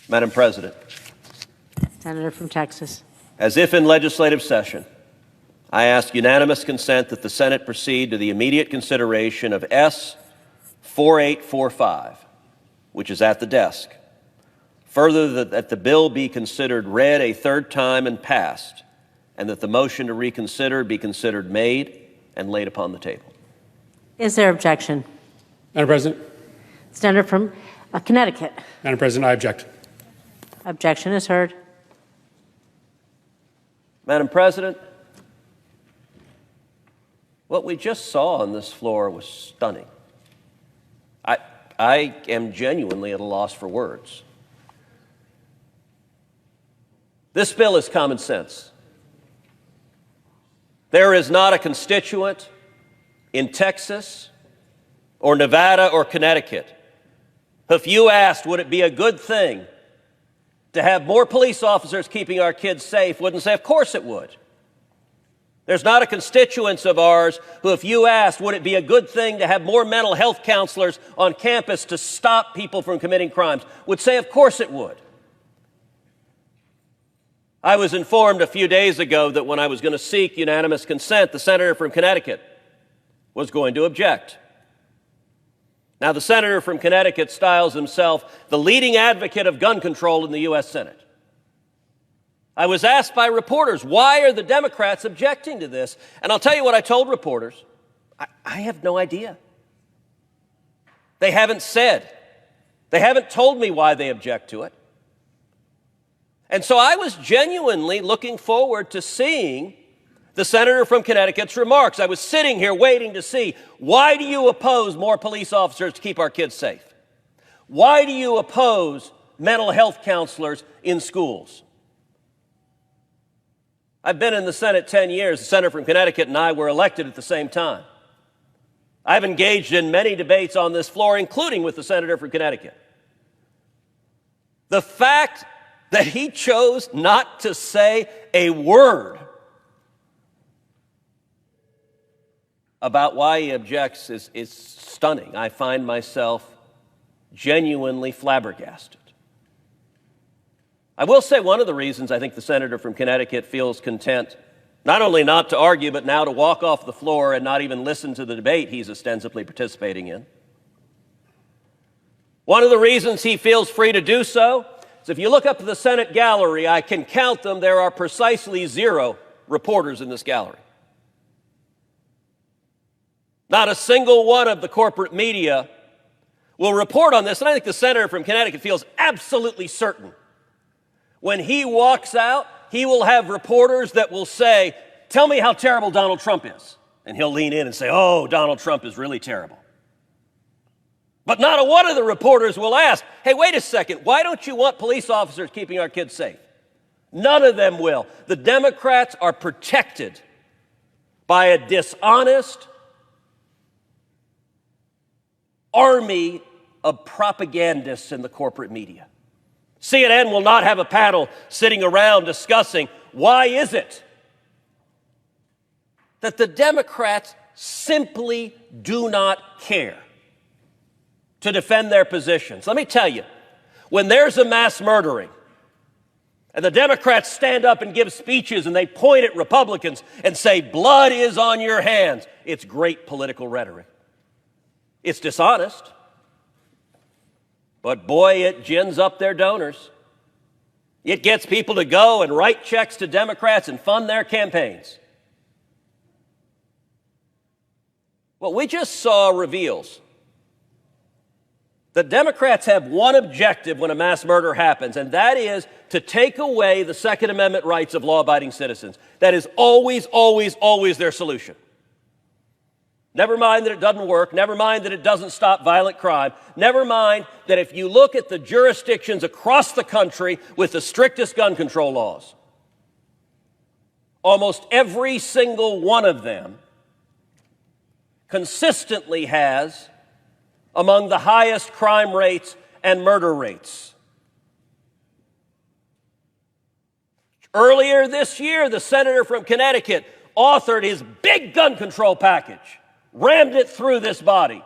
Madam President. Senator from Texas. As if in legislative session, I ask unanimous consent that the Senate proceed to the immediate consideration of S. 4845, which is at the desk. Further, that the bill be considered read a third time and passed, and that the motion to reconsider be considered made and laid upon the table. Is there objection? Madam President. Senator from Connecticut. Madam President, I object. Objection is heard. Madam President, what we just saw on this floor was stunning. I am genuinely at a loss for words. This bill is common sense. There is not a constituent in Texas or Nevada or Connecticut who, if you asked, would it be a good thing to have more police officers keeping our kids safe, wouldn't say, of course it would. There's not a constituent of ours who, if you asked, would it be a good thing to have more mental health counselors on campus to stop people from committing crimes, would say, of course it would. I was informed a few days ago that when I was going to seek unanimous consent, the senator from Connecticut was going to object. Now, the senator from Connecticut styles himself the leading advocate of gun control in the U.S. Senate. I was asked by reporters, why are the Democrats objecting to this? And I'll tell you what I told reporters. I have no idea. They haven't said. They haven't told me why they object to it. And so I was genuinely looking forward to seeing the senator from Connecticut's remarks. I was sitting here waiting to see, why do you oppose more police officers to keep our kids safe? Why do you oppose mental health counselors in schools? I've been in the Senate 10 years. The senator from Connecticut and I were elected at the same time. I've engaged in many debates on this floor, including with the senator from Connecticut. The fact that he chose not to say a word about why he objects is stunning. I find myself genuinely flabbergasted. I will say one of the reasons I think the senator from Connecticut feels content not only not to argue, but now to walk off the floor and not even listen to the debate he's ostensibly participating in. One of the reasons he feels free to do so is if you look up to the Senate gallery, I can count them, there are precisely 0 reporters in this gallery. Not a single one of the corporate media will report on this, and I think the senator from Connecticut feels absolutely certain. When he walks out, he will have reporters that will say, tell me how terrible Donald Trump is. And he'll lean in and say, oh, Donald Trump is really terrible. But not a one of the reporters will ask, hey, wait a second, why don't you want police officers keeping our kids safe? None of them will. The Democrats are protected by a dishonest army of propagandists in the corporate media. CNN will not have a panel sitting around discussing why is it that the Democrats simply do not care to defend their positions. Let me tell you, when there's a mass murdering and the Democrats stand up and give speeches and they point at Republicans and say, blood is on your hands, it's great political rhetoric. It's dishonest. But boy, it gins up their donors. It gets people to go and write checks to Democrats and fund their campaigns. What we just saw reveals that Democrats have one objective when a mass murder happens, and that is to take away the Second Amendment rights of law-abiding citizens. That is always, always, always their solution. Never mind that it doesn't work. Never mind that it doesn't stop violent crime. Never mind that if you look at the jurisdictions across the country with the strictest gun control laws, almost every single one of them consistently has among the highest crime rates and murder rates. Earlier this year, the senator from Connecticut authored his big gun control package, rammed it through this body.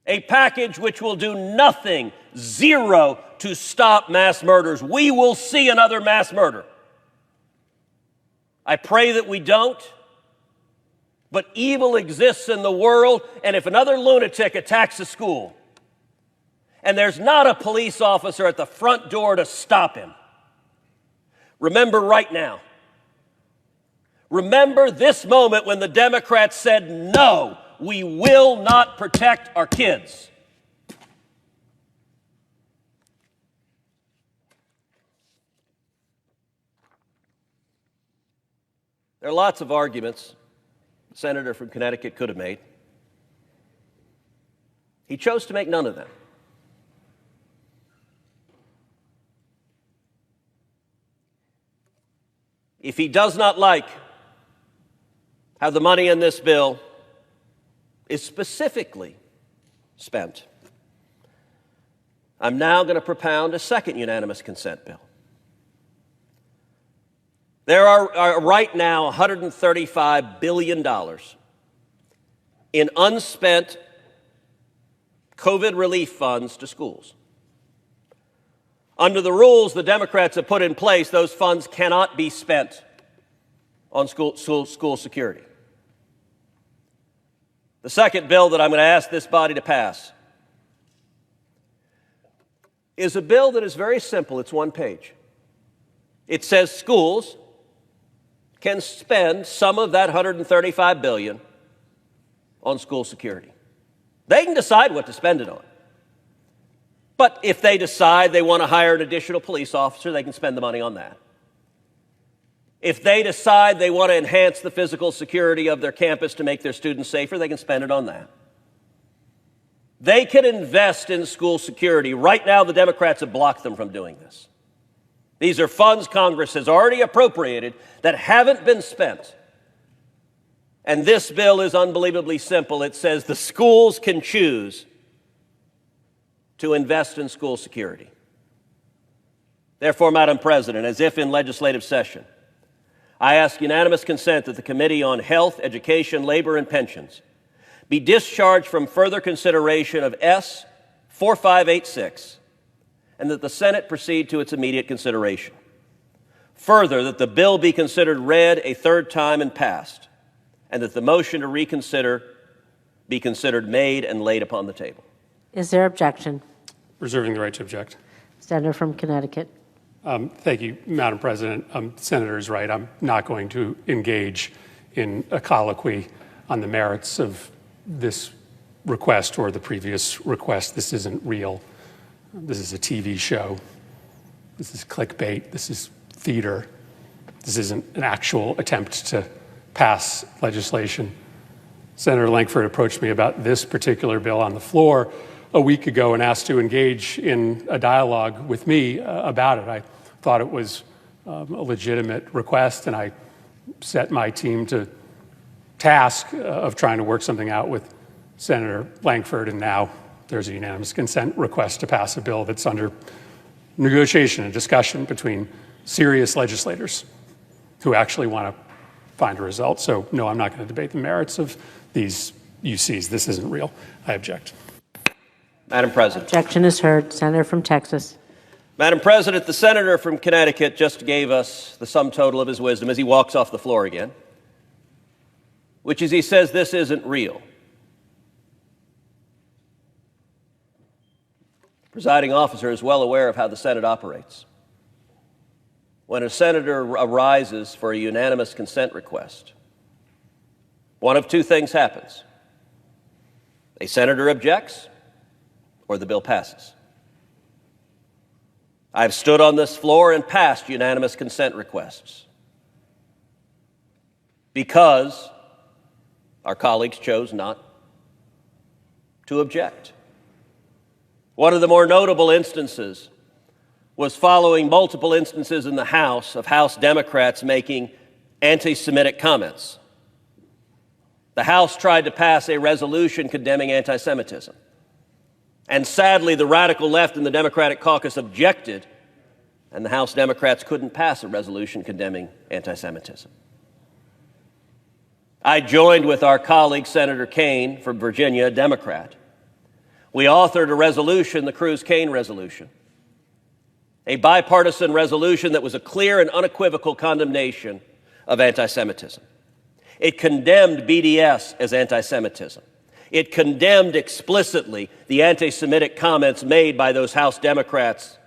A package which will do nothing, zero, to stop mass murders. We will see another mass murder. I pray that we don't, but evil exists in the world, and if another lunatic attacks a school, and there's not a police officer at the front door to stop him, remember right now. Remember this moment when the Democrats said, no, we will not protect our kids. There are lots of arguments the senator from Connecticut could have made. He chose to make none of them. If he does not like how the money in this bill is specifically spent, I'm now going to propound a second unanimous consent bill. There are right now $135 billion in unspent COVID relief funds to schools. Under the rules the Democrats have put in place, those funds cannot be spent on school security. The second bill that I'm going to ask this body to pass is a bill that is very simple. It's one page. It says schools can spend some of that $135 billion on school security. They can decide what to spend it on. But if they decide they want to hire an additional police officer, they can spend the money on that. If they decide they want to enhance the physical security of their campus to make their students safer, they can spend it on that. They can invest in school security. Right now, the Democrats have blocked them from doing this. These are funds Congress has already appropriated that haven't been spent. And this bill is unbelievably simple. It says the schools can choose to invest in school security. Therefore, Madam President, as if in legislative session, I ask unanimous consent that the Committee on Health, Education, Labor, and Pensions be discharged from further consideration of S. 4586, and that the Senate proceed to its immediate consideration. Further, that the bill be considered read a third time and passed, and that the motion to reconsider be considered made and laid upon the table. Is there objection? Reserving the right to object. Senator from Connecticut. Thank you, Madam President. Senator is right. I'm not going to engage in a colloquy on the merits of this request or the previous request. This isn't real. This is a TV show. This is clickbait. This is theater. This isn't an actual attempt to pass legislation. Senator Lankford approached me about this particular bill on the floor a week ago and asked to engage in a dialogue with me about it. I thought it was a legitimate request, and I set my team to task of trying to work something out with Senator Lankford, and now there's a unanimous consent request to pass a bill that's under negotiation and discussion between serious legislators who actually want to find a result. So, no, I'm not going to debate the merits of these UCs. This isn't real. I object. Madam President. Objection is heard. Senator from Texas. Madam President, the senator from Connecticut just gave us the sum total of his wisdom as he walks off the floor again, which is he says this isn't real. The presiding officer is well aware of how the Senate operates. When a senator arises for a unanimous consent request, one of two things happens. A senator objects, or the bill passes. I've stood on this floor and passed unanimous consent requests because our colleagues chose not to object. One of the more notable instances was following multiple instances in the House of House Democrats making anti-Semitic comments. The House tried to pass a resolution condemning anti-Semitism. And sadly, the radical left in the Democratic caucus objected, and the House Democrats couldn't pass a resolution condemning anti-Semitism. I joined with our colleague, Senator Kaine from Virginia, a Democrat, We authored a resolution, the CRUZ-Kane resolution, a bipartisan resolution that was a clear and unequivocal condemnation of anti-Semitism. It condemned BDS as anti-Semitism. It condemned explicitly the anti-Semitic comments made by those House Democrats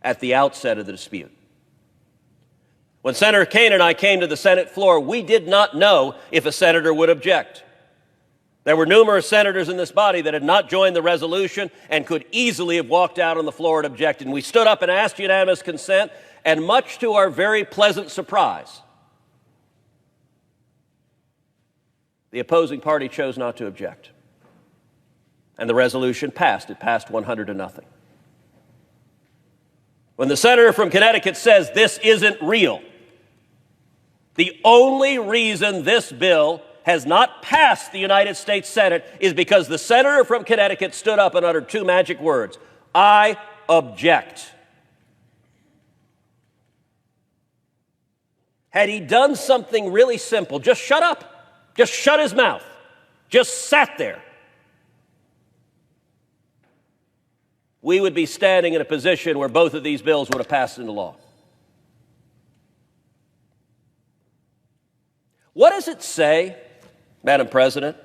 at the outset of the dispute. When Senator Kane and I came to the Senate floor, we did not know if a senator would object. There were numerous senators in this body that had not joined the resolution and could easily have walked out on the floor and objected. And we stood up and asked unanimous consent, and much to our very pleasant surprise, the opposing party chose not to object. And the resolution passed. It passed 100-0. When the senator from Connecticut says this isn't real, the only reason this bill has not passed the United States Senate is because the senator from Connecticut stood up and uttered two magic words: I object. Had he done something really simple, just shut up, just shut his mouth, just sat there, we would be standing in a position where both of these bills would have passed into law. What does it say, Madam President,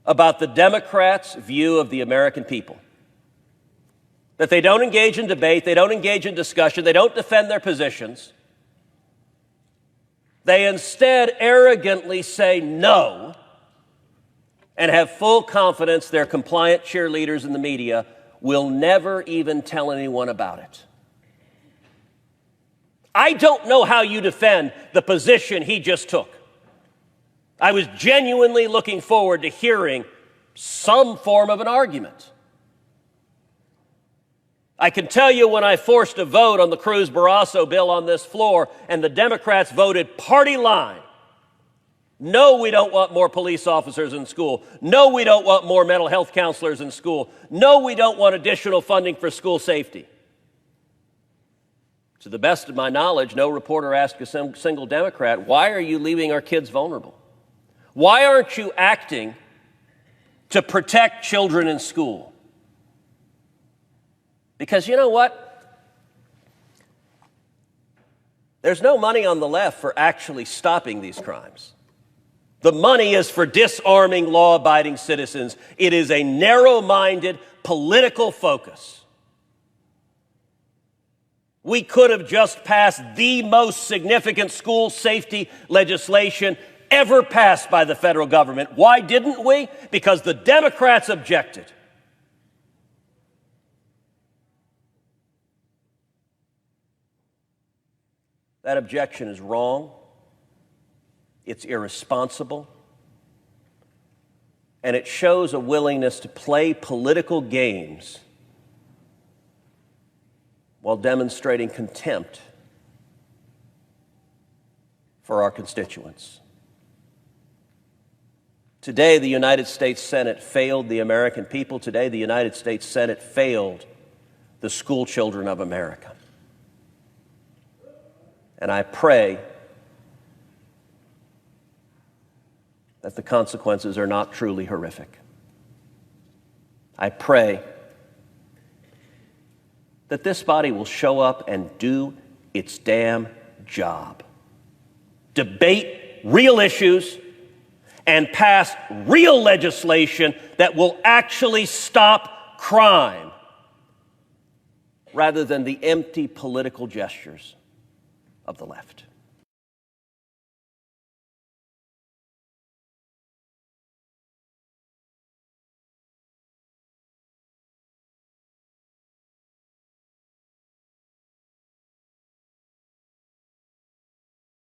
about the Democrats' view of the American people? That they don't engage in debate, they don't engage in discussion, they don't defend their positions. They instead arrogantly say no and have full confidence their compliant cheerleaders in the media will never even tell anyone about it. I don't know how you defend the position he just took. I was genuinely looking forward to hearing some form of an argument. I can tell you when I forced a vote on the Cruz-Barrasso bill on this floor and the Democrats voted party line. No, we don't want more police officers in school. No, we don't want more mental health counselors in school. No, we don't want additional funding for school safety. To the best of my knowledge, no reporter asked a single Democrat, why are you leaving our kids vulnerable? Why aren't you acting to protect children in school? Because you know what? There's no money on the left for actually stopping these crimes. The money is for disarming law-abiding citizens. It is a narrow-minded political focus. We could have just passed the most significant school safety legislation ever passed by the federal government. Why didn't we? Because the Democrats objected. That objection is wrong. It's irresponsible. And it shows a willingness to play political games while demonstrating contempt for our constituents. Today, the United States Senate failed the American people. Today, the United States Senate failed the school children of America. And I pray that the consequences are not truly horrific. I pray that this body will show up and do its damn job. Debate real issues and pass real legislation that will actually stop crime rather than the empty political gestures of the left.